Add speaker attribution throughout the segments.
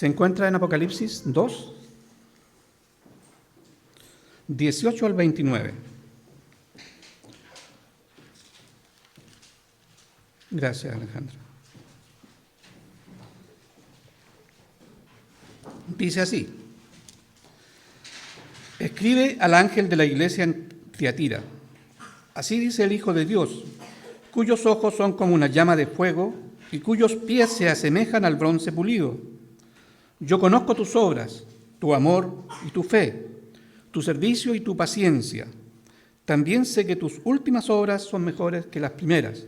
Speaker 1: Se encuentra en Apocalipsis 2, 18 al 29. Gracias, Alejandra. Dice así: escribe al ángel de la iglesia en Tiatira. Así dice el Hijo de Dios, cuyos ojos son como una llama de fuego y cuyos pies se asemejan al bronce pulido. Yo conozco tus obras, tu amor y tu fe, tu servicio y tu paciencia. También sé que tus últimas obras son mejores que las primeras.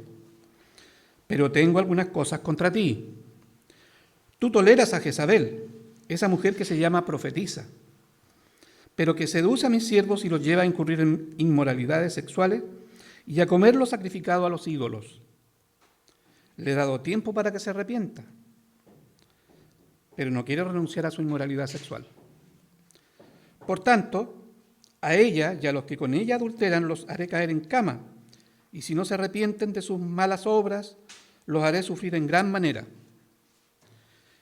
Speaker 1: Pero tengo algunas cosas contra ti. Tú toleras a Jezabel, esa mujer que se llama profetisa, pero que seduce a mis siervos y los lleva a incurrir en inmoralidades sexuales y a comer lo sacrificado a los ídolos. Le he dado tiempo para que se arrepienta, pero no quiere renunciar a su inmoralidad sexual. Por tanto, a ella y a los que con ella adulteran los haré caer en cama, y si no se arrepienten de sus malas obras, los haré sufrir en gran manera.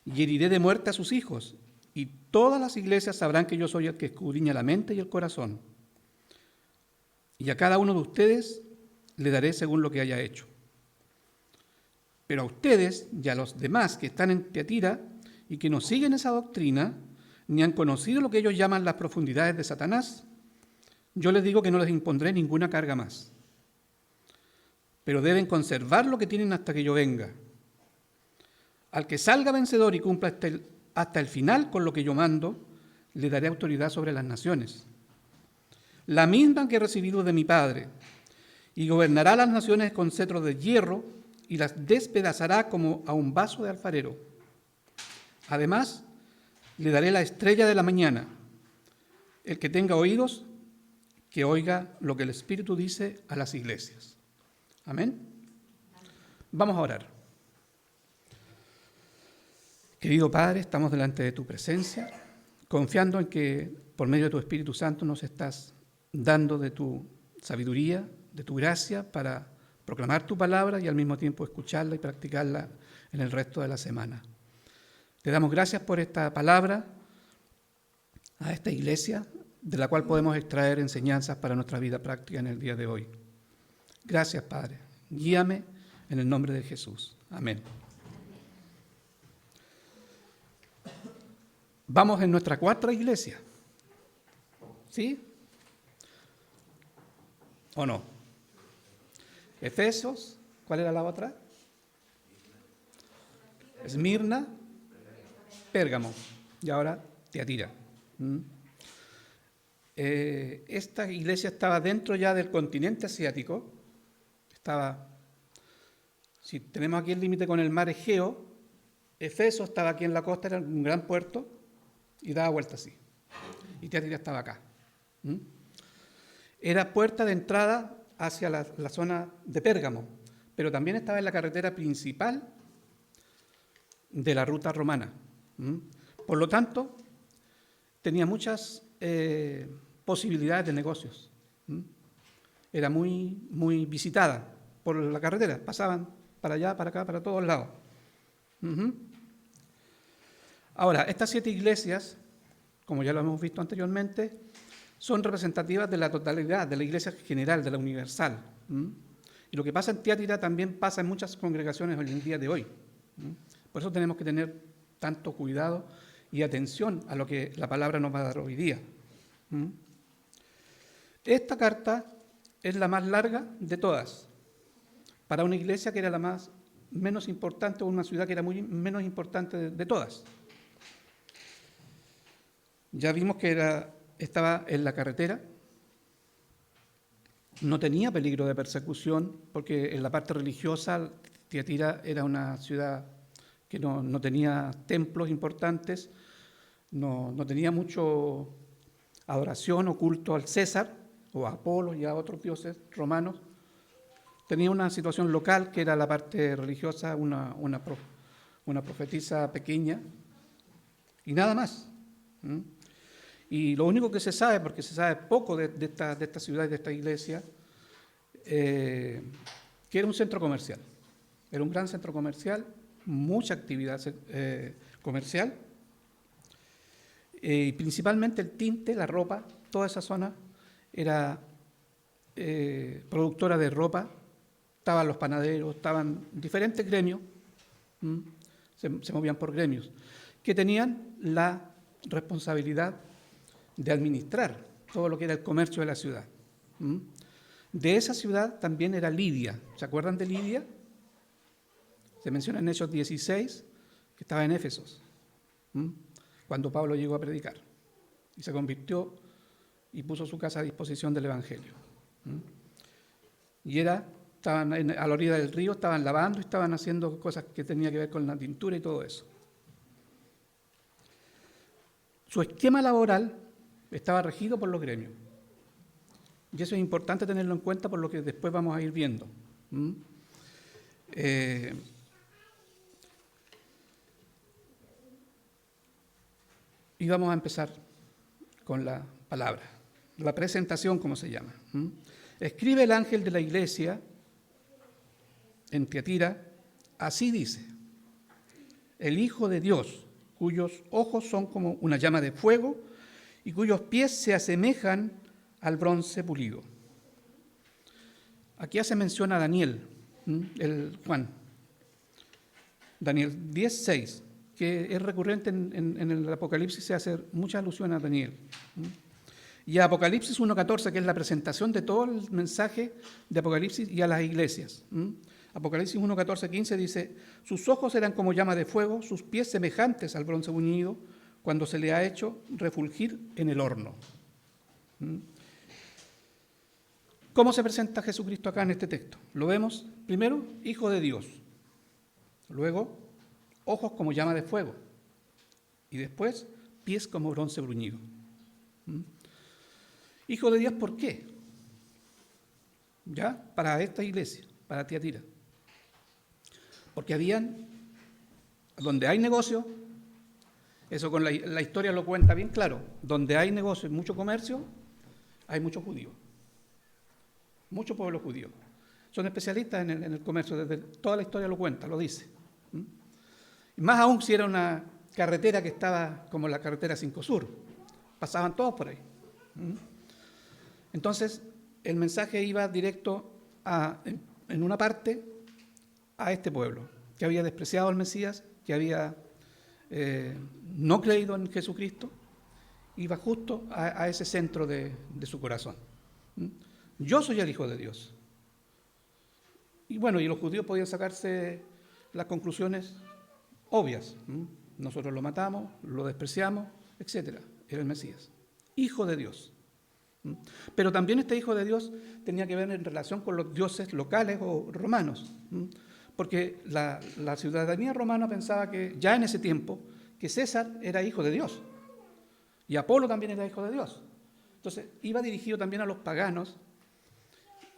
Speaker 1: Y heriré de muerte a sus hijos, y todas las iglesias sabrán que yo soy el que escudriña la mente y el corazón. Y a cada uno de ustedes le daré según lo que haya hecho. Pero a ustedes y a los demás que están en Tiatira y que no siguen esa doctrina, ni han conocido lo que ellos llaman las profundidades de Satanás, yo les digo que no les impondré ninguna carga más. Pero deben conservar lo que tienen hasta que yo venga. Al que salga vencedor y cumpla hasta el final con lo que yo mando, le daré autoridad sobre las naciones, la misma que he recibido de mi Padre, y gobernará las naciones con cetro de hierro y las despedazará como a un vaso de alfarero. Además, le daré la estrella de la mañana. El que tenga oídos, que oiga lo que el Espíritu dice a las iglesias. Amén. Vamos a orar. Querido Padre, estamos delante de tu presencia, confiando en que por medio de tu Espíritu Santo nos estás dando de tu sabiduría, de tu gracia para proclamar tu palabra y al mismo tiempo escucharla y practicarla en el resto de la semana. Te damos gracias por esta palabra, a esta iglesia, de la cual podemos extraer enseñanzas para nuestra vida práctica en el día de hoy. Gracias, Padre. Guíame en el nombre de Jesús. Amén. Vamos en nuestra cuarta iglesia. ¿Sí? ¿O no? Efesios, ¿cuál era la otra? Esmirna, Pérgamo y ahora Tiatira. Esta iglesia estaba dentro ya del continente asiático. Si tenemos aquí el límite con el mar Egeo, Éfeso estaba aquí en la costa, era un gran puerto y daba vuelta así. Y Tiatira estaba acá. Era puerta de entrada hacia la zona de Pérgamo, pero también estaba en la carretera principal de la ruta romana. Por lo tanto, tenía muchas posibilidades de negocios. Era muy, muy visitada por la carretera, pasaban para allá, para acá, para todos lados. Ahora, estas 7 iglesias, como ya lo hemos visto anteriormente, son representativas de la totalidad, de la iglesia general, de la universal. Y lo que pasa en Tiatira también pasa en muchas congregaciones hoy en día de hoy. Por eso tenemos que tener tanto cuidado y atención a lo que la palabra nos va a dar hoy día. Esta carta es la más larga de todas, para una iglesia que era la menos importante, o una ciudad que era muy menos importante de todas. Ya vimos que estaba en la carretera, no tenía peligro de persecución, porque en la parte religiosa Tiatira era una ciudad que no tenía templos importantes, no tenía mucho adoración o culto al César, o a Apolo y a otros dioses romanos. Tenía una situación local que era la parte religiosa, una profetisa pequeña, y nada más. Y lo único que se sabe, porque se sabe poco de esta ciudad y de esta iglesia, que era un centro comercial. Era un gran centro comercial, mucha actividad comercial, Y principalmente el tinte, la ropa, toda esa zona era productora de ropa. Estaban los panaderos, estaban diferentes gremios, se movían por gremios, que tenían la responsabilidad de administrar todo lo que era el comercio de la ciudad. De esa ciudad también era Lidia. ¿Se acuerdan de Lidia? Se menciona en Hechos 16, que estaba en Éfesos, cuando Pablo llegó a predicar y se convirtió y puso su casa a disposición del Evangelio. Y estaban a la orilla del río, estaban lavando y estaban haciendo cosas que tenían que ver con la tintura y todo eso. Su esquema laboral estaba regido por los gremios. Y eso es importante tenerlo en cuenta por lo que después vamos a ir viendo. Y vamos a empezar con la palabra, la presentación, como se llama. Escribe el ángel de la iglesia en Tiatira, así dice: el Hijo de Dios, cuyos ojos son como una llama de fuego y cuyos pies se asemejan al bronce pulido. Aquí hace mención a Daniel, el Juan. Daniel 10:6, que es recurrente en el Apocalipsis, se hace mucha alusión a Daniel. Y a Apocalipsis 1:14, que es la presentación de todo el mensaje de Apocalipsis y a las iglesias. Apocalipsis 1:14-15 dice: sus ojos eran como llama de fuego, sus pies semejantes al bronce bruñido, cuando se le ha hecho refulgir en el horno. ¿Cómo se presenta Jesucristo acá en este texto? Lo vemos, primero, Hijo de Dios. Luego, ojos como llama de fuego. Y después, pies como bronce bruñido. Hijo de Dios, ¿por qué? ¿Ya? Para esta iglesia, para Tiatira. Porque donde hay negocio, eso con la historia lo cuenta bien claro, donde hay negocio y mucho comercio, hay muchos judíos. Mucho pueblo judío. Son especialistas en el comercio, desde toda la historia lo cuenta, lo dice. Y más aún si era una carretera que estaba como la carretera 5 Sur. Pasaban todos por ahí. Entonces, el mensaje iba directo en una parte a este pueblo, que había despreciado al Mesías, que había no creído en Jesucristo, iba justo a ese centro de su corazón. Yo soy el Hijo de Dios. Y bueno, y los judíos podían sacarse las conclusiones obvias. Nosotros lo matamos, lo despreciamos, etc. Era el Mesías. Hijo de Dios. Pero también este Hijo de Dios tenía que ver en relación con los dioses locales o romanos. Porque la ciudadanía romana pensaba que ya en ese tiempo que César era hijo de Dios. Y Apolo también era hijo de Dios. Entonces iba dirigido también a los paganos,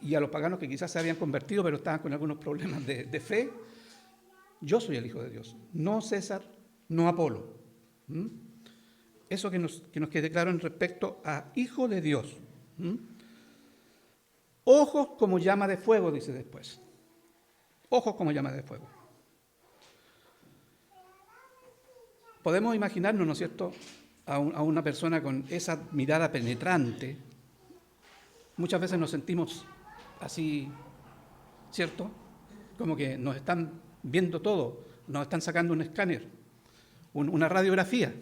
Speaker 1: y a los paganos que quizás se habían convertido, pero estaban con algunos problemas de fe. Yo soy el Hijo de Dios, no César, no Apolo. Eso que nos quede claro en respecto a Hijo de Dios. Ojos como llama de fuego, dice después. Ojos como llama de fuego. Podemos imaginarnos, ¿no es cierto?, a una persona con esa mirada penetrante. Muchas veces nos sentimos así, ¿cierto? Como que nos están viendo todo, nos están sacando un escáner, una radiografía.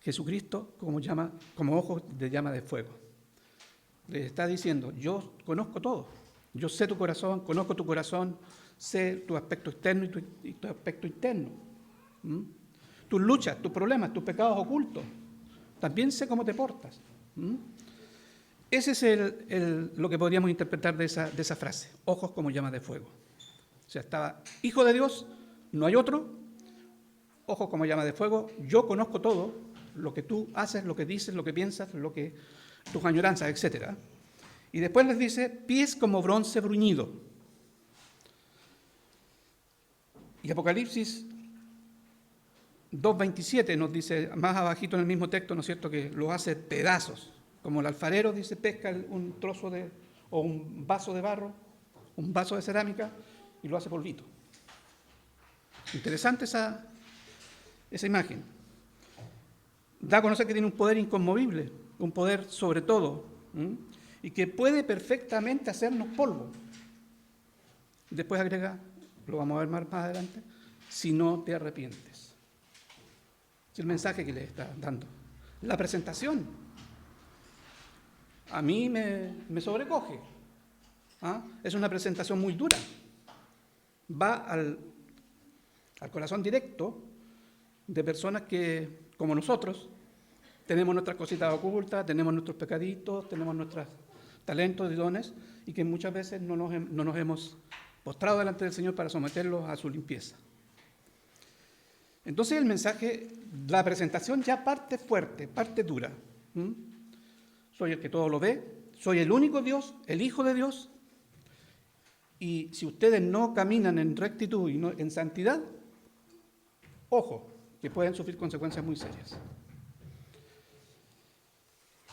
Speaker 1: Jesucristo como ojos de llama de fuego. Le está diciendo: yo conozco todo, yo sé tu corazón, conozco tu corazón, sé tu aspecto externo y tu aspecto interno. Tus luchas, tus problemas, tus pecados ocultos. También sé cómo te portas. Ese es lo que podríamos interpretar de esa frase, ojos como llamas de fuego. O sea, estaba Hijo de Dios, no hay otro, ojos como llamas de fuego, yo conozco todo, lo que tú haces, lo que dices, lo que piensas, tus añoranzas, etc. Y después les dice, pies como bronce bruñido. Y Apocalipsis 2:27 nos dice, más abajito en el mismo texto, ¿no es cierto?, que lo hace pedazos. Como el alfarero, dice, pesca un trozo o un vaso de barro, un vaso de cerámica, y lo hace polvito. Interesante esa imagen. Da a conocer que tiene un poder inconmovible, un poder sobre todo, y que puede perfectamente hacernos polvo. Después agrega, lo vamos a ver más adelante, si no te arrepientes. Es el mensaje que le está dando. La presentación a mí me sobrecoge. Es una presentación muy dura. Va al corazón directo de personas que, como nosotros, tenemos nuestras cositas ocultas, tenemos nuestros pecaditos, tenemos nuestros talentos y dones, y que muchas veces no nos hemos postrado delante del Señor para someterlos a su limpieza. Entonces el mensaje, la presentación ya parte fuerte, parte dura. Soy el que todo lo ve, soy el único Dios, el Hijo de Dios, y si ustedes no caminan en rectitud y no en santidad, ojo, que pueden sufrir consecuencias muy serias.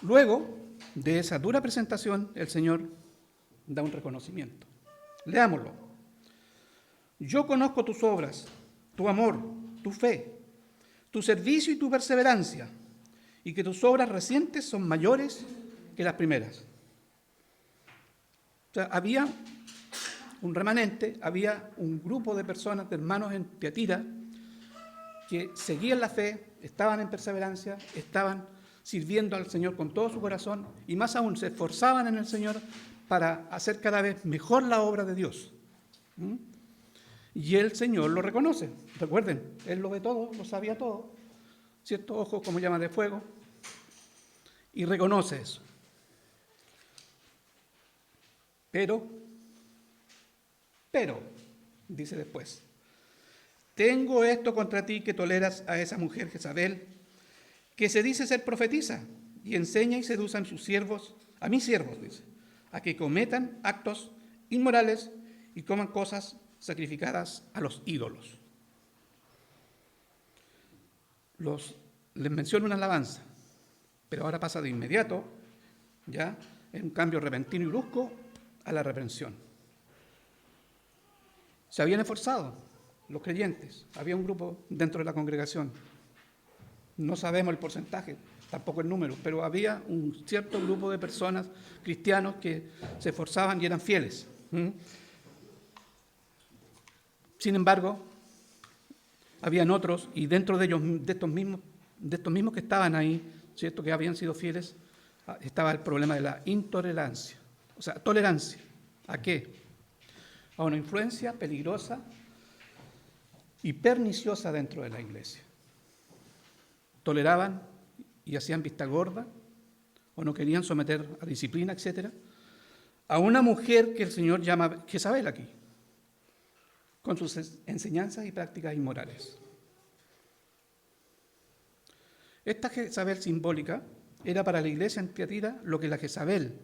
Speaker 1: Luego de esa dura presentación, el Señor da un reconocimiento. Leámoslo. Yo conozco tus obras, tu amor, tu fe, tu servicio y tu perseverancia, y que tus obras recientes son mayores que las primeras. O sea, había un remanente, había un grupo de personas, de hermanos en Tiatira, que seguían la fe, estaban en perseverancia, estaban sirviendo al Señor con todo su corazón, y más aún se esforzaban en el Señor para hacer cada vez mejor la obra de Dios. Y el Señor lo reconoce. Recuerden, Él lo ve todo, lo sabía todo, ¿cierto? Ojos como llamas de fuego, y reconoce eso. Pero, dice después, tengo esto contra ti, que toleras a esa mujer Jezabel, que se dice ser profetisa, y enseña y seduce a sus siervos, a mis siervos, dice, a que cometan actos inmorales y coman cosas sacrificadas a los ídolos. Les menciono una alabanza, pero ahora pasa de inmediato, ya, en un cambio repentino y brusco, a la reprensión. Se habían esforzado los creyentes, había un grupo dentro de la congregación, no sabemos el porcentaje, tampoco el número, pero había un cierto grupo de personas, cristianos, que se esforzaban y eran fieles. Sin embargo, habían otros, y dentro de ellos, de estos mismos que estaban ahí, ¿cierto?, que habían sido fieles, estaba el problema de la intolerancia. O sea, tolerancia. ¿A qué? A una influencia peligrosa y perniciosa dentro de la iglesia. Toleraban y hacían vista gorda, o no querían someter a disciplina, etc., a una mujer que el Señor llama Jezabel aquí, con sus enseñanzas y prácticas inmorales. Esta Jezabel simbólica era para la iglesia en Tiatira lo que la Jezabel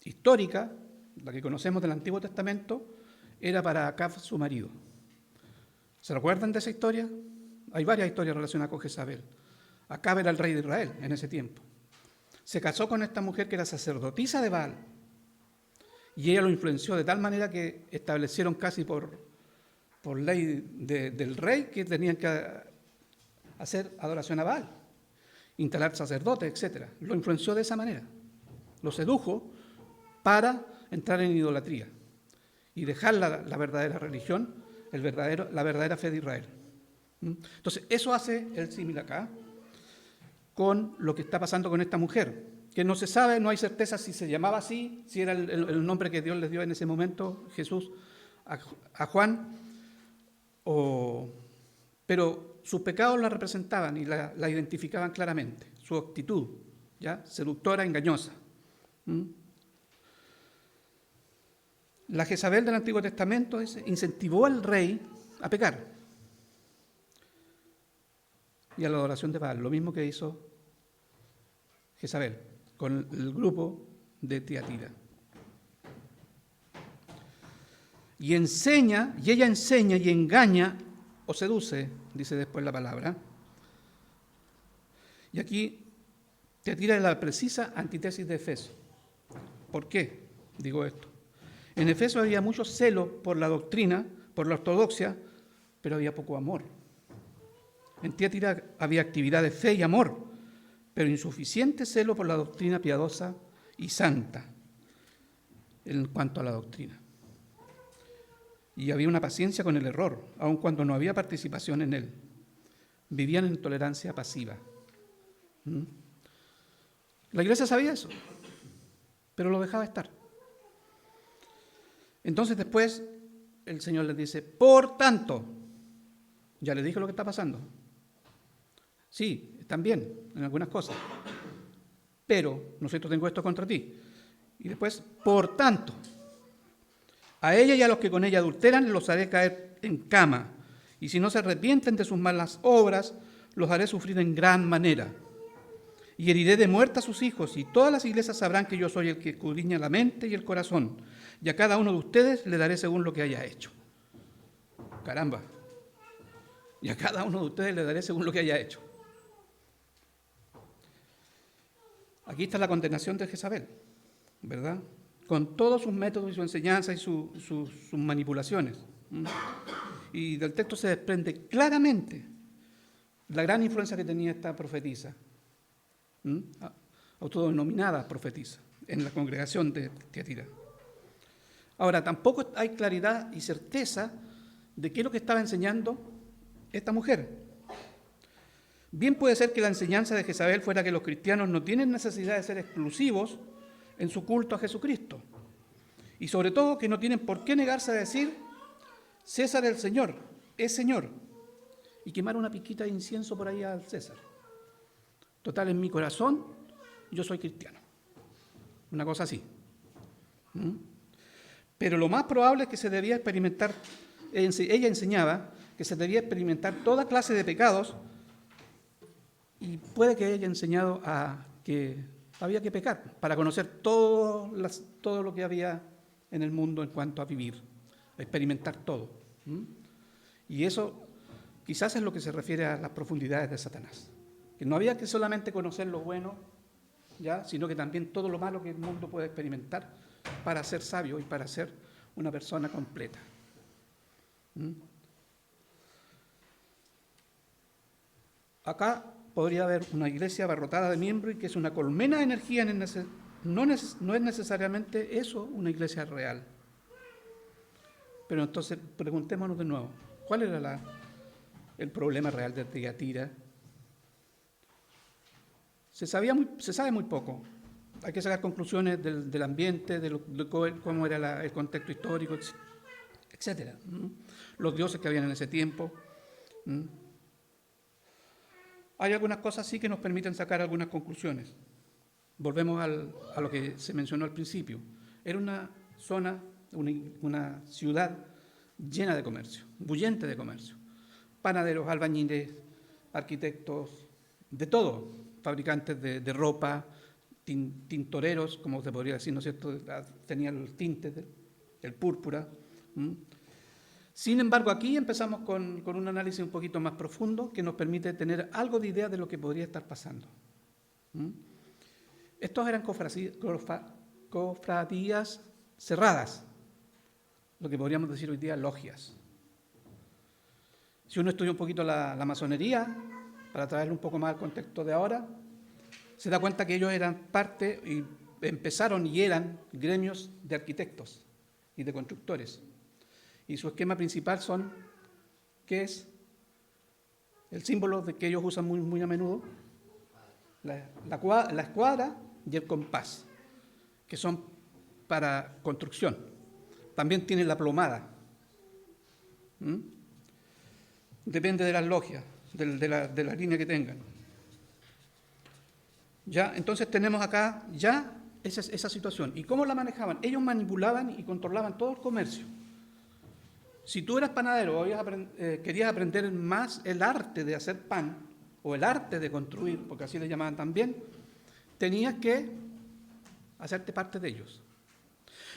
Speaker 1: histórica, la que conocemos del Antiguo Testamento, era para Acab, su marido. ¿Se recuerdan de esa historia? Hay varias historias relacionadas con Jezabel. Acab era el rey de Israel en ese tiempo. Se casó con esta mujer que era sacerdotisa de Baal, y ella lo influenció de tal manera que establecieron casi por ley del rey que tenían que hacer adoración a Baal, instalar sacerdotes, etc. Lo influenció de esa manera. Lo sedujo para entrar en idolatría y dejar la verdadera religión, la verdadera fe de Israel. Entonces, eso hace el símil acá con lo que está pasando con esta mujer, que no se sabe, no hay certeza si se llamaba así, si era el nombre que Dios les dio en ese momento, Jesús, a Juan, pero sus pecados la representaban y la identificaban claramente, su actitud, ¿ya?, seductora, engañosa. La Jezabel del Antiguo Testamento incentivó al rey a pecar y a la adoración de Baal, lo mismo que hizo Jezabel con el grupo de Tiatira. Y ella enseña y engaña o seduce, dice después la palabra. Y aquí Tiatira es la precisa antítesis de Efeso. ¿Por qué digo esto? En Efeso había mucho celo por la doctrina, por la ortodoxia, pero había poco amor. En Tiatira había actividad de fe y amor, pero insuficiente celo por la doctrina piadosa y santa en cuanto a la doctrina. Y había una paciencia con el error, aun cuando no había participación en él. Vivían en tolerancia pasiva. La iglesia sabía eso, pero lo dejaba estar. Entonces después el Señor les dice, por tanto, ya les dije lo que está pasando. Sí, están bien en algunas cosas, pero no sé, tengo esto contra ti. Y después, por tanto, a ella y a los que con ella adulteran los haré caer en cama, y si no se arrepienten de sus malas obras, los haré sufrir en gran manera. Y heriré de muerte a sus hijos, y todas las iglesias sabrán que yo soy el que escudriña la mente y el corazón, y a cada uno de ustedes le daré según lo que haya hecho. Caramba. Y a cada uno de ustedes le daré según lo que haya hecho. Aquí está la condenación de Jezabel, ¿verdad? Con todos sus métodos y su enseñanza y sus manipulaciones. Y del texto se desprende claramente la gran influencia que tenía esta profetisa, autodenominada profetisa, en la congregación de Tiatira. Ahora, tampoco hay claridad y certeza de qué es lo que estaba enseñando esta mujer. Bien puede ser que la enseñanza de Jezabel fuera que los cristianos no tienen necesidad de ser exclusivos en su culto a Jesucristo. Y sobre todo que no tienen por qué negarse a decir, César el Señor, es Señor. Y quemar una piquita de incienso por ahí al César. Total, en mi corazón, yo soy cristiano. Una cosa así. Pero lo más probable es que se debía experimentar, ella enseñaba que se debía experimentar toda clase de pecados, y puede que haya enseñado a que había que pecar para conocer todo lo que había en el mundo en cuanto a vivir, a experimentar todo. Y eso quizás es lo que se refiere a las profundidades de Satanás. Que no había que solamente conocer lo bueno, ¿ya?, sino que también todo lo malo que el mundo puede experimentar para ser sabio y para ser una persona completa. Acá podría haber una iglesia abarrotada de miembros y que es una colmena de energía. No es necesariamente eso una iglesia real. Pero entonces preguntémonos de nuevo, ¿cuál era el problema real de Tiatira? Se sabe muy poco. Hay que sacar conclusiones del ambiente, de cómo era el contexto histórico, etc. Los dioses que habían en ese tiempo. Hay algunas cosas sí que nos permiten sacar algunas conclusiones. Volvemos a lo que se mencionó al principio. Era una zona, una ciudad llena de comercio, bullente de comercio. Panaderos, albañiles, arquitectos, de todo, fabricantes de ropa, tintoreros, como se podría decir, ¿no es cierto? Tenían el tinte, el púrpura. Sin embargo, aquí empezamos con un análisis un poquito más profundo que nos permite tener algo de idea de lo que podría estar pasando. Estos eran cofradías cerradas, lo que podríamos decir hoy día logias. Si uno estudia un poquito la masonería, para traerlo un poco más al contexto de ahora, se da cuenta que ellos eran parte, y empezaron y eran gremios de arquitectos y de constructores. Y su esquema principal ¿qué es? El símbolo que ellos usan muy, muy a menudo, la escuadra y el compás, que son para construcción. También tienen la plomada. Depende de las logias, de la línea que tengan. Ya, entonces tenemos acá ya esa situación. ¿Y cómo la manejaban? Ellos manipulaban y controlaban todo el comercio. Si tú eras panadero o querías aprender más el arte de hacer pan o el arte de construir, porque así le llamaban también, tenías que hacerte parte de ellos.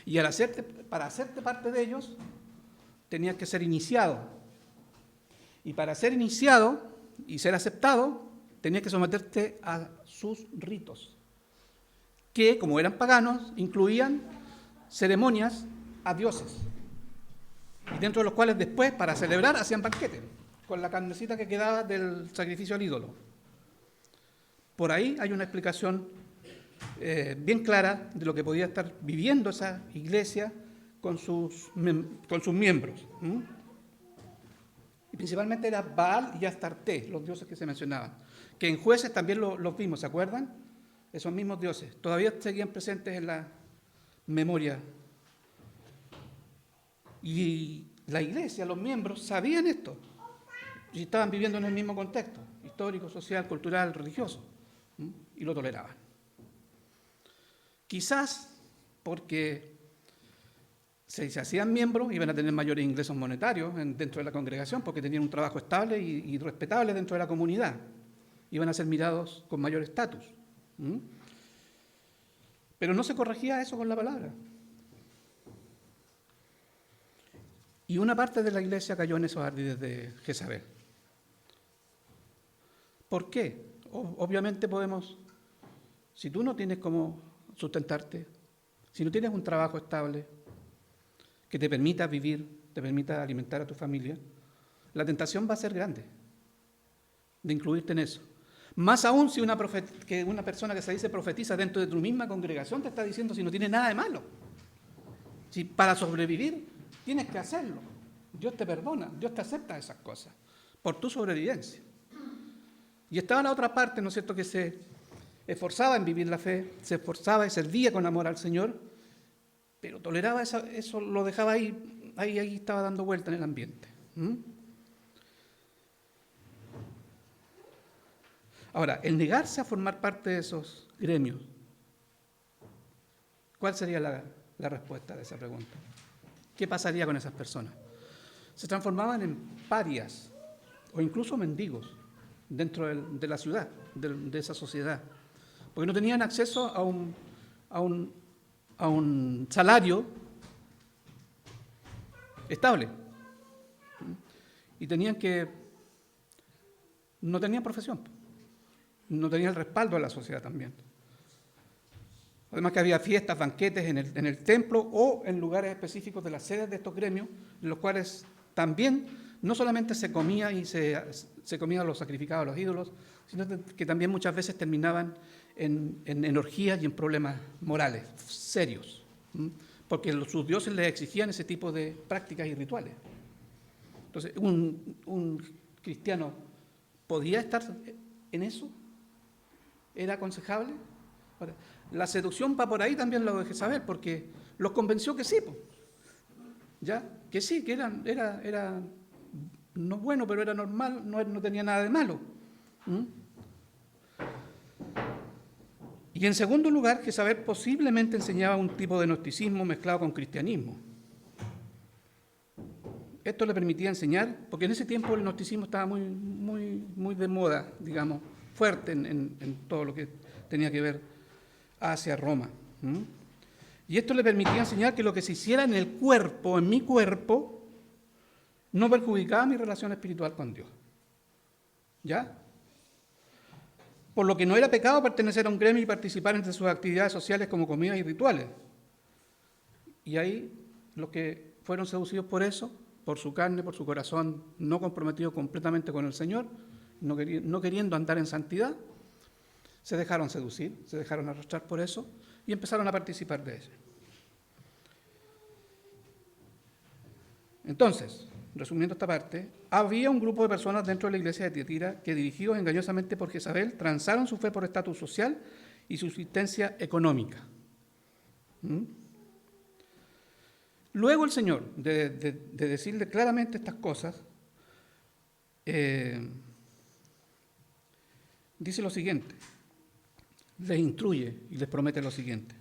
Speaker 1: Y para hacerte parte de ellos, tenías que ser iniciado. Y para ser iniciado y ser aceptado, tenías que someterte a sus ritos, que, como eran paganos, incluían ceremonias a dioses, y dentro de los cuales después, para celebrar, hacían banquetes, con la carnecita que quedaba del sacrificio al ídolo. Por ahí hay una explicación bien clara de lo que podía estar viviendo esa iglesia con sus miembros. Y principalmente era Baal y Astarté, los dioses que se mencionaban, que en Jueces también los vimos, ¿se acuerdan? Esos mismos dioses todavía seguían presentes en la memoria. Y la iglesia, los miembros, sabían esto y estaban viviendo en el mismo contexto histórico, social, cultural, religioso, y lo toleraban. Quizás porque se hacían miembros, iban a tener mayores ingresos monetarios dentro de la congregación, porque tenían un trabajo estable y respetable dentro de la comunidad. Iban a ser mirados con mayor estatus. Pero no se corregía eso con la palabra. Y una parte de la iglesia cayó en esos ardides de Jezabel. ¿Por qué? Obviamente podemos, si tú no tienes cómo sustentarte, si no tienes un trabajo estable que te permita vivir, te permita alimentar a tu familia, la tentación va a ser grande de incluirte en eso. Más aún si una persona que se dice profetiza dentro de tu misma congregación te está diciendo si no tiene nada de malo. Si para sobrevivir tienes que hacerlo. Dios te perdona, Dios te acepta esas cosas por tu sobrevivencia. Y estaba la otra parte, ¿no es cierto?, que se esforzaba en vivir la fe, se esforzaba y servía con amor al Señor, pero toleraba eso, lo dejaba ahí estaba dando vuelta en el ambiente. Ahora, el negarse a formar parte de esos gremios, ¿cuál sería la respuesta de esa pregunta? ¿Qué pasaría con esas personas? Se transformaban en parias o incluso mendigos dentro de la ciudad, de esa sociedad, porque no tenían acceso a un salario estable y no tenían profesión, no tenían el respaldo de la sociedad también. Además que había fiestas, banquetes en el templo o en lugares específicos de las sedes de estos gremios, en los cuales también no solamente se comía y se comía los sacrificados a los ídolos, sino que también muchas veces terminaban en orgías y en problemas morales serios, porque sus dioses les exigían ese tipo de prácticas y rituales. Entonces, ¿un cristiano podía estar en eso? ¿Era aconsejable? Ahora, la seducción va por ahí también, lo de Jezabel, porque los convenció que sí, ¿ya? Que sí, que era no bueno, pero era normal, no tenía nada de malo. Y en segundo lugar, Jezabel posiblemente enseñaba un tipo de gnosticismo mezclado con cristianismo. Esto le permitía enseñar, porque en ese tiempo el gnosticismo estaba muy de moda, digamos, fuerte en todo lo que tenía que ver hacia Roma. Y esto le permitía enseñar que lo que se hiciera en el cuerpo, en mi cuerpo, no perjudicaba mi relación espiritual con Dios. ¿Ya? Por lo que no era pecado pertenecer a un gremio y participar entre sus actividades sociales como comidas y rituales. Y ahí los que fueron seducidos por eso, por su carne, por su corazón, no comprometido completamente con el Señor, no queriendo andar en santidad, se dejaron seducir, se dejaron arrastrar por eso y empezaron a participar de eso. Entonces, resumiendo esta parte, había un grupo de personas dentro de la iglesia de Tiatira que, dirigidos engañosamente por Jezabel, transaron su fe por estatus social y subsistencia económica. Luego el Señor, de decirle claramente estas cosas, dice lo siguiente, les instruye y les promete lo siguiente: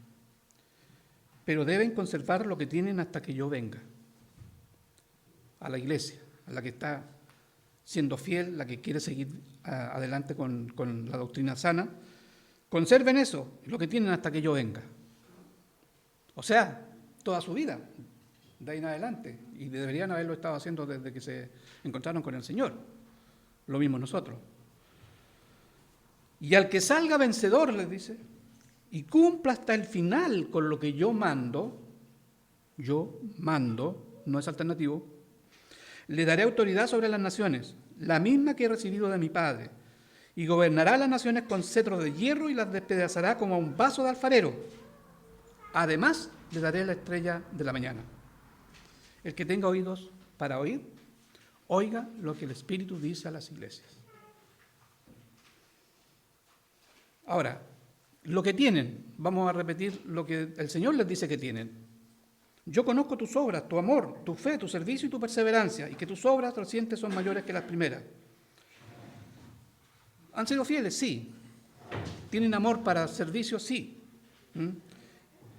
Speaker 1: pero deben conservar lo que tienen hasta que yo venga. A la iglesia, a la que está siendo fiel, la que quiere seguir adelante con la doctrina sana, conserven eso, lo que tienen hasta que yo venga. O sea, toda su vida, de ahí en adelante, y deberían haberlo estado haciendo desde que se encontraron con el Señor. Lo mismo nosotros. Y al que salga vencedor, les dice, y cumpla hasta el final con lo que yo mando, no es alternativo, le daré autoridad sobre las naciones, la misma que he recibido de mi Padre, y gobernará las naciones con cetro de hierro y las despedazará como a un vaso de alfarero. Además, le daré la estrella de la mañana. El que tenga oídos para oír, oiga lo que el Espíritu dice a las iglesias. Ahora, lo que tienen, vamos a repetir lo que el Señor les dice que tienen. Yo conozco tus obras, tu amor, tu fe, tu servicio y tu perseverancia, y que tus obras recientes son mayores que las primeras. ¿Han sido fieles? Sí. ¿Tienen amor para servicio? Sí.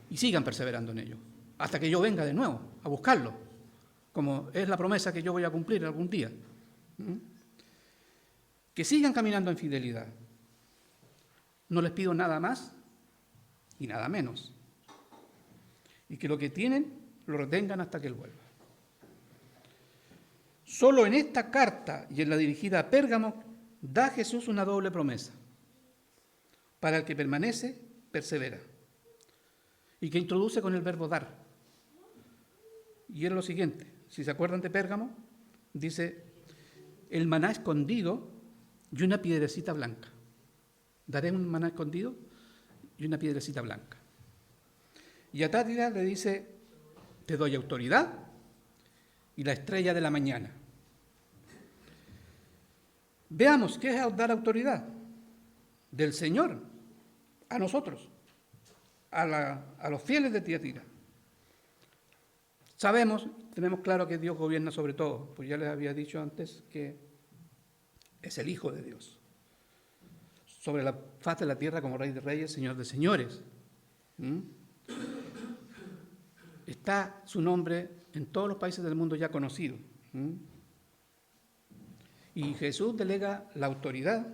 Speaker 1: Y sigan perseverando en ello, hasta que yo venga de nuevo a buscarlo, como es la promesa que yo voy a cumplir algún día. Que sigan caminando en fidelidad. No les pido nada más y nada menos. Y que lo que tienen lo retengan hasta que Él vuelva. Solo en esta carta y en la dirigida a Pérgamo da Jesús una doble promesa. Para el que permanece, persevera. Y que introduce con el verbo dar. Y es lo siguiente, si se acuerdan de Pérgamo, dice, el maná escondido y una piedrecita blanca. Daré un maná escondido y una piedrecita blanca. Y a Tátira le dice, te doy autoridad y la estrella de la mañana. Veamos, ¿qué es dar autoridad? Del Señor a nosotros, a los fieles de Tiatira. Sabemos, tenemos claro que Dios gobierna sobre todo, pues ya les había dicho antes que es el Hijo de Dios. Sobre la faz de la tierra como Rey de Reyes, Señor de Señores. Está su nombre en todos los países del mundo ya conocido. Y Jesús delega la autoridad,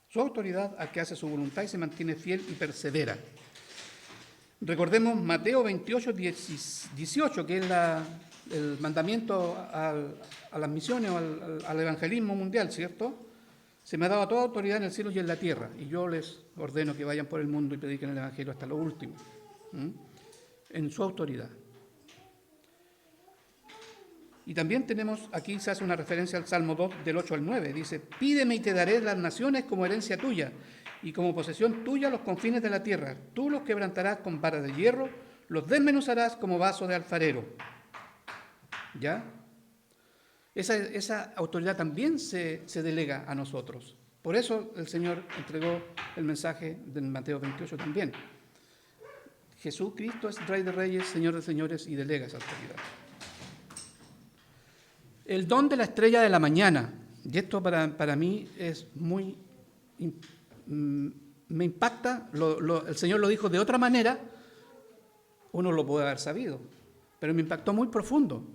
Speaker 1: su autoridad al que hace su voluntad y se mantiene fiel y persevera. Recordemos Mateo 28, 18, que es el mandamiento a las misiones o al evangelismo mundial, ¿cierto? Se me ha dado toda autoridad en el cielo y en la tierra, y yo les ordeno que vayan por el mundo y prediquen el evangelio hasta lo último, en su autoridad. Y también tenemos, aquí se hace una referencia al Salmo 2, del 8 al 9, dice, pídeme y te daré las naciones como herencia tuya, y como posesión tuya los confines de la tierra. Tú los quebrantarás con vara de hierro, los desmenuzarás como vaso de alfarero. ¿Ya? Esa autoridad también se delega a nosotros. Por eso el Señor entregó el mensaje del Mateo 28 también. Jesucristo es Rey de Reyes, Señor de Señores y delega esa autoridad. El don de la estrella de la mañana, y esto para mí es muy... me impacta, el Señor lo dijo de otra manera, uno lo puede haber sabido, pero me impactó muy profundo.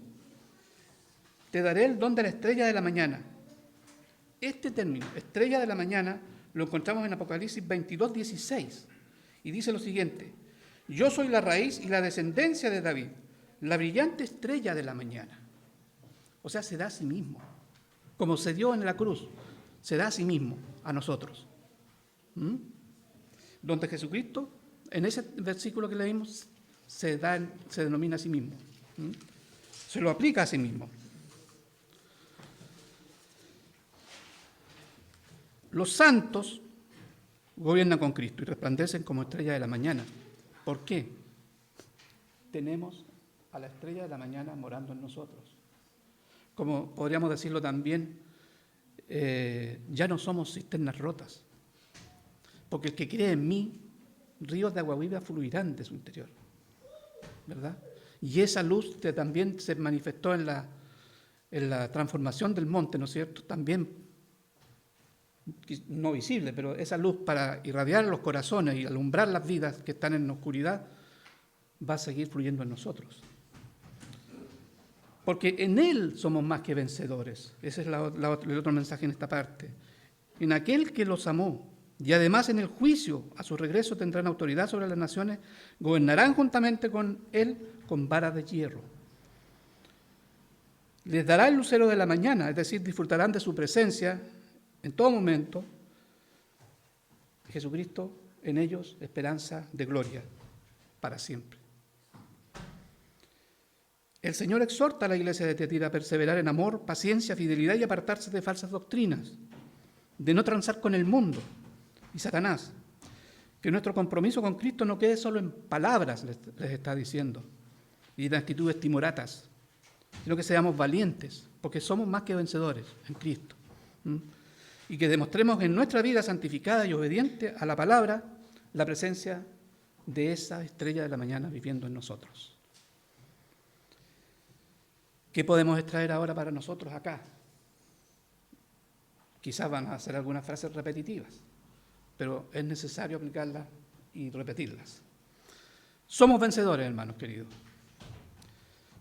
Speaker 1: Te daré el don de la estrella de la mañana. Este término, estrella de la mañana, lo encontramos en Apocalipsis 22, 16, y dice lo siguiente, yo soy la raíz y la descendencia de David, la brillante estrella de la mañana. O sea, se da a sí mismo, como se dio en la cruz, se da a sí mismo, a nosotros. Donde Jesucristo, en ese versículo que leímos, se denomina a sí mismo. Se lo aplica a sí mismo. Los santos gobiernan con Cristo y resplandecen como estrella de la mañana. ¿Por qué? Tenemos a la estrella de la mañana morando en nosotros. Como podríamos decirlo también, ya no somos cisternas rotas. Porque el que cree en mí, ríos de agua viva fluirán de su interior. ¿Verdad? Y esa luz que también se manifestó en la transformación del monte, ¿no es cierto? También, no visible, pero esa luz para irradiar los corazones y alumbrar las vidas que están en la oscuridad, va a seguir fluyendo en nosotros. Porque en Él somos más que vencedores. Ese es el otro mensaje en esta parte. En aquel que los amó. Y además en el juicio, a su regreso, tendrán autoridad sobre las naciones, gobernarán juntamente con Él con vara de hierro. Les dará el lucero de la mañana, es decir, disfrutarán de su presencia en todo momento. Jesucristo, en ellos, esperanza de gloria para siempre. El Señor exhorta a la iglesia de Tiatira a perseverar en amor, paciencia, fidelidad y apartarse de falsas doctrinas, de no transar con el mundo y Satanás. Que nuestro compromiso con Cristo no quede solo en palabras, les está diciendo, y en actitudes timoratas, sino que seamos valientes, porque somos más que vencedores en Cristo. Y que demostremos en nuestra vida santificada y obediente a la palabra la presencia de esa estrella de la mañana viviendo en nosotros. ¿Qué podemos extraer ahora para nosotros acá? Quizás van a ser algunas frases repetitivas, pero es necesario aplicarlas y repetirlas. Somos vencedores, hermanos queridos.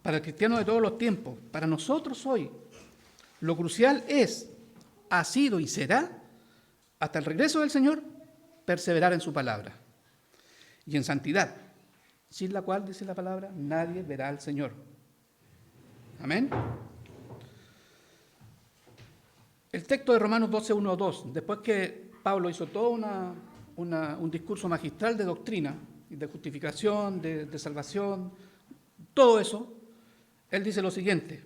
Speaker 1: Para el cristiano de todos los tiempos, para nosotros hoy, lo crucial es, ha sido y será, hasta el regreso del Señor, perseverar en su palabra y en santidad, sin la cual, dice la palabra, nadie verá al Señor. Amén. El texto de Romanos 12, 1, 2, después que Pablo hizo todo un discurso magistral de doctrina, de justificación, de salvación, todo eso, él dice lo siguiente: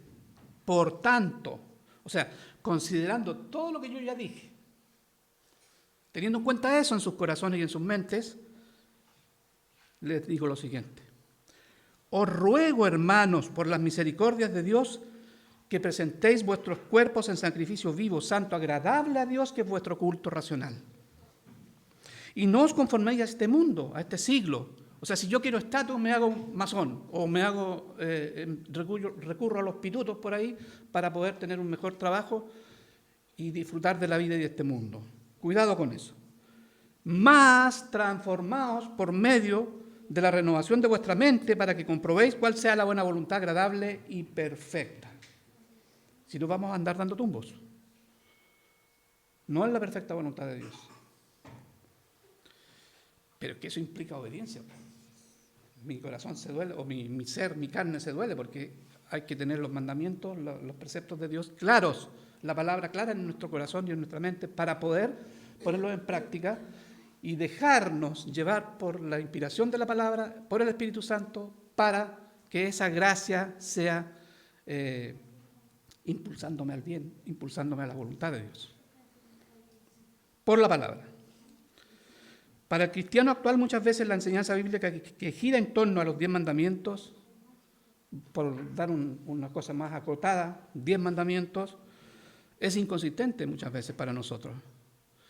Speaker 1: por tanto, o sea, considerando todo lo que yo ya dije, teniendo en cuenta eso en sus corazones y en sus mentes, les digo lo siguiente: os ruego, hermanos, por las misericordias de Dios, que presentéis vuestros cuerpos en sacrificio vivo, santo, agradable a Dios, que es vuestro culto racional. Y no os conforméis a este mundo, a este siglo. O sea, si yo quiero estatus, me hago masón, o me hago, recurro a los pitutos por ahí para poder tener un mejor trabajo y disfrutar de la vida y de este mundo. Cuidado con eso. Más transformaos por medio de la renovación de vuestra mente para que comprobéis cuál sea la buena voluntad agradable y perfecta. Si no, vamos a andar dando tumbos. No es la perfecta voluntad de Dios. Pero es que eso implica obediencia. Mi corazón se duele, o mi ser, mi carne se duele, porque hay que tener los mandamientos, los preceptos de Dios claros, la palabra clara en nuestro corazón y en nuestra mente para poder ponerlos en práctica y dejarnos llevar por la inspiración de la palabra, por el Espíritu Santo, para que esa gracia sea impulsándome al bien, impulsándome a la voluntad de Dios. Por la palabra. Para el cristiano actual, muchas veces la enseñanza bíblica que gira en torno a los 10 mandamientos, por dar una cosa más acotada, 10 mandamientos, es inconsistente muchas veces para nosotros.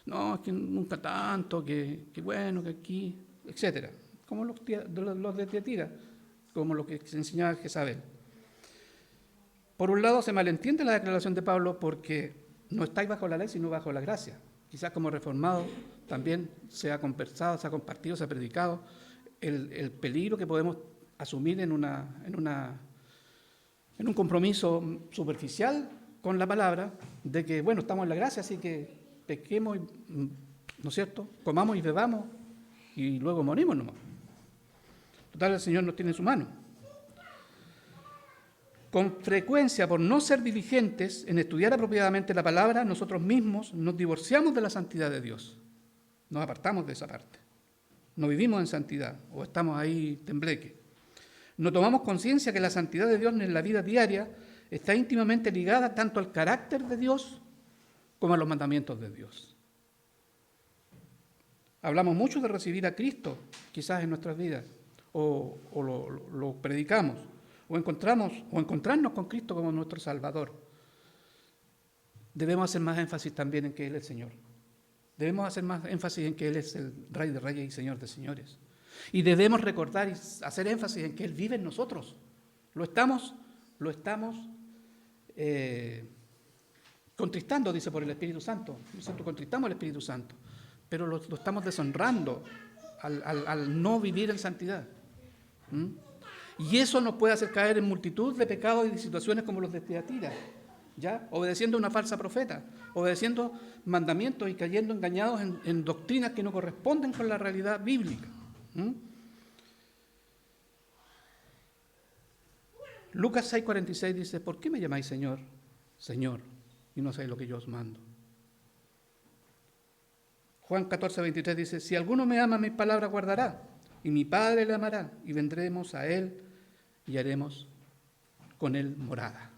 Speaker 1: No, es que nunca tanto, que bueno, que aquí, etc. Como los de Tiatira, como lo que se enseñaba Jezabel. Por un lado, se malentiende la declaración de Pablo porque no estáis bajo la ley, sino bajo la gracia. Quizás como reformado también se ha conversado, se ha compartido, se ha predicado el peligro que podemos asumir en un compromiso superficial con la palabra, de que, bueno, estamos en la gracia, así que pesquemos, ¿no es cierto?, comamos y bebamos y luego morimos nomás. Total, el Señor nos tiene en su mano. Con frecuencia, por no ser diligentes en estudiar apropiadamente la palabra, nosotros mismos nos divorciamos de la santidad de Dios. Nos apartamos de esa parte. No vivimos en santidad o estamos ahí tembleque. No tomamos conciencia que la santidad de Dios en la vida diaria está íntimamente ligada tanto al carácter de Dios como a los mandamientos de Dios. Hablamos mucho de recibir a Cristo, quizás en nuestras vidas, o lo predicamos, o encontrarnos con Cristo como nuestro Salvador. Debemos hacer más énfasis también en que Él es el Señor. Debemos hacer más énfasis en que Él es el Rey de Reyes y Señor de Señores. Y debemos recordar y hacer énfasis en que Él vive en nosotros. Lo estamos contristando, dice, por el Espíritu Santo. Nosotros contristamos al Espíritu Santo, pero lo estamos deshonrando al no vivir en santidad. Y eso nos puede hacer caer en multitud de pecados y de situaciones como los de Tiatira, ¿ya? Obedeciendo a una falsa profeta, obedeciendo mandamientos y cayendo engañados en doctrinas que no corresponden con la realidad bíblica. Lucas 6:46 dice: ¿por qué me llamáis Señor, Señor, y no sabéis lo que yo os mando? Juan 14:23 dice: si alguno me ama, mis palabras guardará, y mi Padre le amará, y vendremos a Él y haremos con él morada.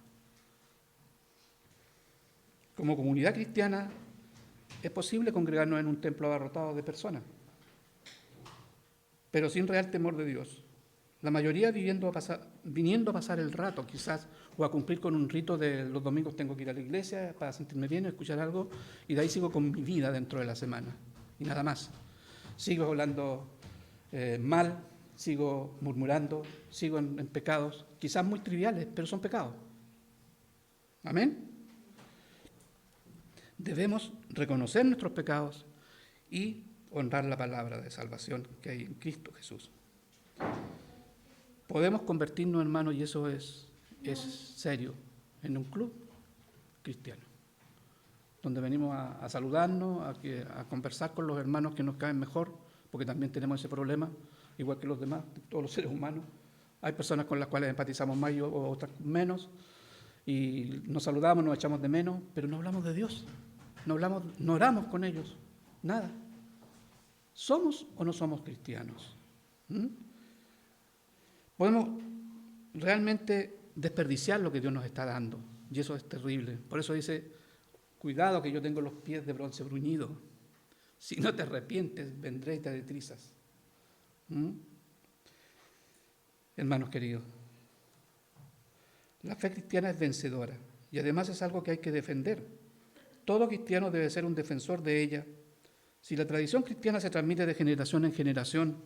Speaker 1: Como comunidad cristiana, es posible congregarnos en un templo abarrotado de personas, pero sin real temor de Dios. La mayoría viniendo a pasar el rato, quizás, o a cumplir con un rito de los domingos tengo que ir a la iglesia para sentirme bien, escuchar algo, y de ahí sigo con mi vida dentro de la semana, y nada más. Sigo hablando mal, sigo murmurando, sigo en pecados, quizás muy triviales, pero son pecados. Amén. Debemos reconocer nuestros pecados y honrar la palabra de salvación que hay en Cristo Jesús. Podemos convertirnos, hermanos, y eso es serio, en un club cristiano, donde venimos a saludarnos, a conversar con los hermanos que nos caen mejor, porque también tenemos ese problema, igual que los demás, todos los seres humanos. Hay personas con las cuales empatizamos más y otras menos, y nos saludamos, nos echamos de menos, pero no hablamos de Dios, no oramos con ellos, nada. ¿Somos o no somos cristianos? Podemos realmente desperdiciar lo que Dios nos está dando, y eso es terrible. Por eso dice, cuidado que yo tengo los pies de bronce bruñido. Si no te arrepientes, vendré y te haré trizas. Hermanos queridos, la fe cristiana es vencedora y además es algo que hay que defender. Todo cristiano debe ser un defensor de ella. Si la tradición cristiana se transmite de generación en generación,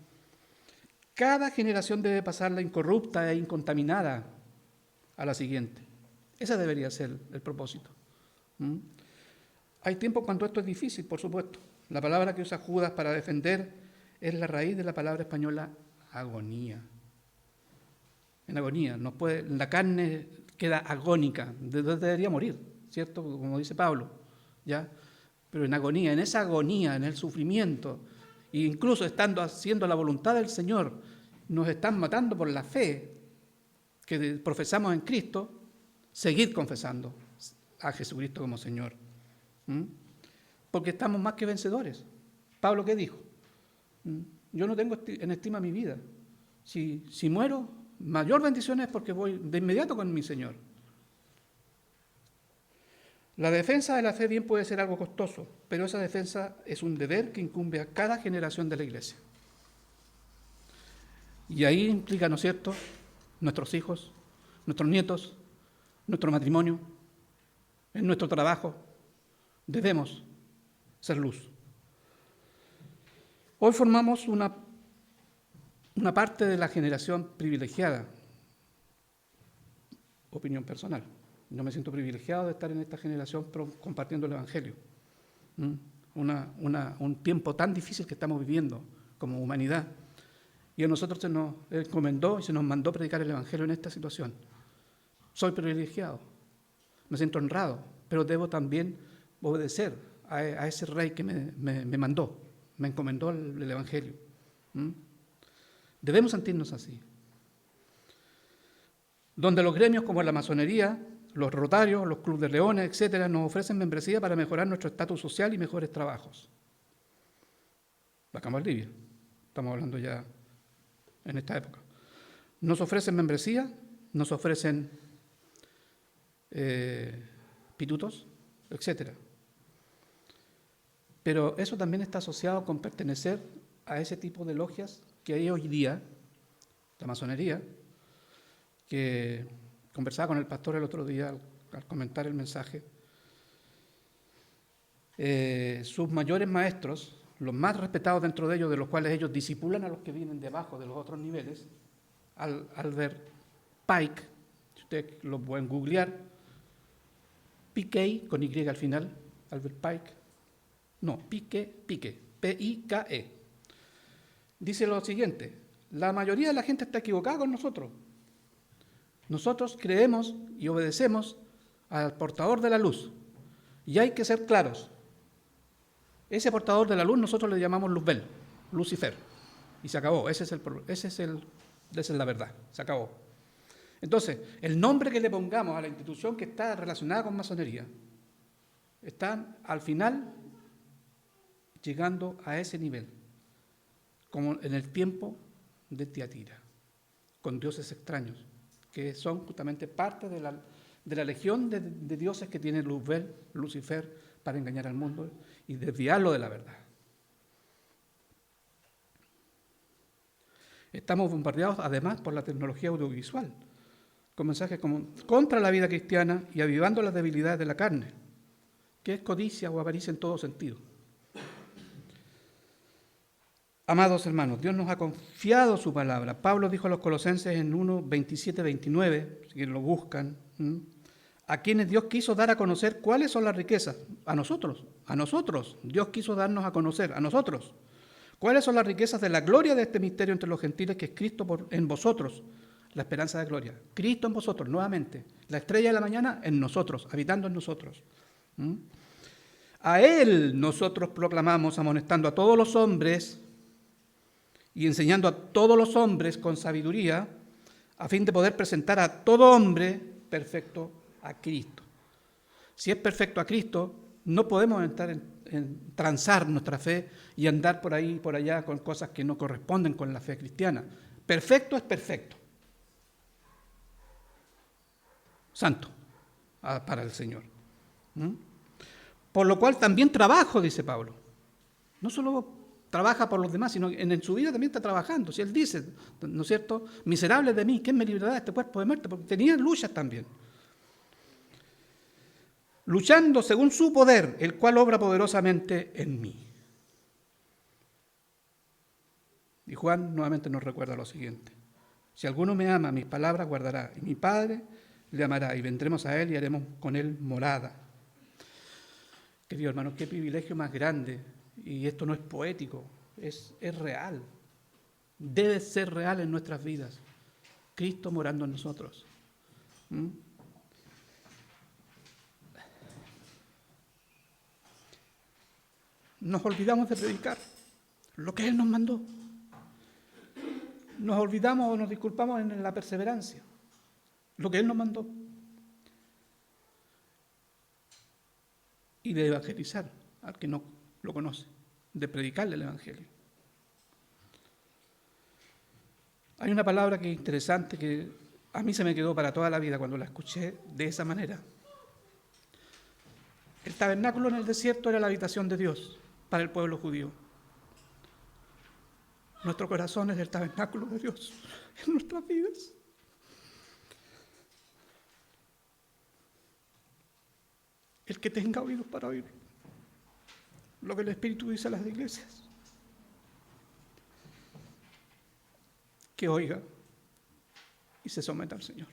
Speaker 1: cada generación debe pasarla incorrupta e incontaminada a la siguiente. Ese debería ser el propósito. Hay tiempos cuando esto es difícil, por supuesto. La palabra que usa Judas para defender es la raíz de la palabra española agonía. En agonía, la carne queda agónica, debería morir, ¿cierto? Como dice Pablo, ¿ya? Pero en agonía, en esa agonía, en el sufrimiento, e incluso estando haciendo la voluntad del Señor, nos están matando por la fe que profesamos en Cristo, seguir confesando a Jesucristo como Señor. Porque estamos más que vencedores. Pablo, ¿qué dijo? Yo no tengo en estima mi vida. Si muero, mayor bendición es porque voy de inmediato con mi Señor. La defensa de la fe bien puede ser algo costoso, pero esa defensa es un deber que incumbe a cada generación de la Iglesia. Y ahí implica, ¿no es cierto?, nuestros hijos, nuestros nietos, nuestro matrimonio, en nuestro trabajo. Debemos ser luz. Hoy formamos una parte de la generación privilegiada, opinión personal. No me siento privilegiado de estar en esta generación compartiendo el Evangelio. Un tiempo tan difícil que estamos viviendo como humanidad. Y a nosotros se nos encomendó y se nos mandó predicar el Evangelio en esta situación. Soy privilegiado, me siento honrado, pero debo también obedecer a ese rey que me mandó, me encomendó el Evangelio. Debemos sentirnos así. Donde los gremios como la masonería, los rotarios, los clubes de leones, etcétera, nos ofrecen membresía para mejorar nuestro estatus social y mejores trabajos. La Cámara Libia, estamos hablando ya en esta época. Nos ofrecen membresía, nos ofrecen pitutos, etcétera. Pero eso también está asociado con pertenecer a ese tipo de logias que hay hoy día, la masonería, que conversaba con el pastor el otro día al comentar el mensaje. Sus mayores maestros, los más respetados dentro de ellos, de los cuales ellos disipulan a los que vienen de abajo, de los otros niveles, Albert Pike, si ustedes lo pueden googlear, Piquet, con Y al final, Albert Pike, no, Pique, P-I-K-E. Dice lo siguiente: la mayoría de la gente está equivocada con nosotros. Nosotros creemos y obedecemos al portador de la luz. Y hay que ser claros. Ese portador de la luz nosotros le llamamos Luzbel, Lucifer. Y se acabó. Esa es la verdad. Se acabó. Entonces, el nombre que le pongamos a la institución que está relacionada con masonería, está al final llegando a ese nivel, como en el tiempo de Tiatira, con dioses extraños que son justamente parte de la legión de dioses que tiene Lucifer para engañar al mundo y desviarlo de la verdad. Estamos bombardeados además por la tecnología audiovisual, con mensajes como contra la vida cristiana y avivando las debilidades de la carne, que es codicia o avaricia en todo sentido. Amados hermanos, Dios nos ha confiado su palabra. Pablo dijo a los colosenses en 1, 27, 29, si lo buscan, a quienes Dios quiso dar a conocer cuáles son las riquezas. A nosotros. Dios quiso darnos a conocer, a nosotros. ¿Cuáles son las riquezas de la gloria de este misterio entre los gentiles que es Cristo en vosotros? La esperanza de gloria. Cristo en vosotros, nuevamente. La estrella de la mañana en nosotros, habitando en nosotros. A Él nosotros proclamamos, amonestando a todos los hombres y enseñando a todos los hombres con sabiduría, a fin de poder presentar a todo hombre perfecto a Cristo. Si es perfecto a Cristo, no podemos entrar en transar nuestra fe y andar por ahí y por allá con cosas que no corresponden con la fe cristiana. Perfecto es perfecto. Santo para el Señor. Por lo cual también trabajo, dice Pablo. No solo trabaja por los demás, sino en su vida también está trabajando. Si él dice, ¿no es cierto? Miserable de mí, ¿quién me librará de este cuerpo de muerte? Porque tenía luchas también. Luchando según su poder, el cual obra poderosamente en mí. Y Juan nuevamente nos recuerda lo siguiente. Si alguno me ama, mis palabras guardará, y mi Padre le amará, y vendremos a él y haremos con él morada. Queridos hermanos, qué privilegio más grande. Y esto no es poético, es real. Debe ser real en nuestras vidas. Cristo morando en nosotros. Nos olvidamos de predicar lo que Él nos mandó. Nos olvidamos o nos disculpamos en la perseverancia, lo que Él nos mandó. Y de evangelizar al que no lo conoce, de predicarle el Evangelio. Hay una palabra que es interesante, que a mí se me quedó para toda la vida cuando la escuché de esa manera. El tabernáculo en el desierto era la habitación de Dios para el pueblo judío. Nuestro corazón es el tabernáculo de Dios en nuestras vidas. El que tenga oídos para oír lo que el Espíritu dice a las iglesias, que oiga y se someta al Señor.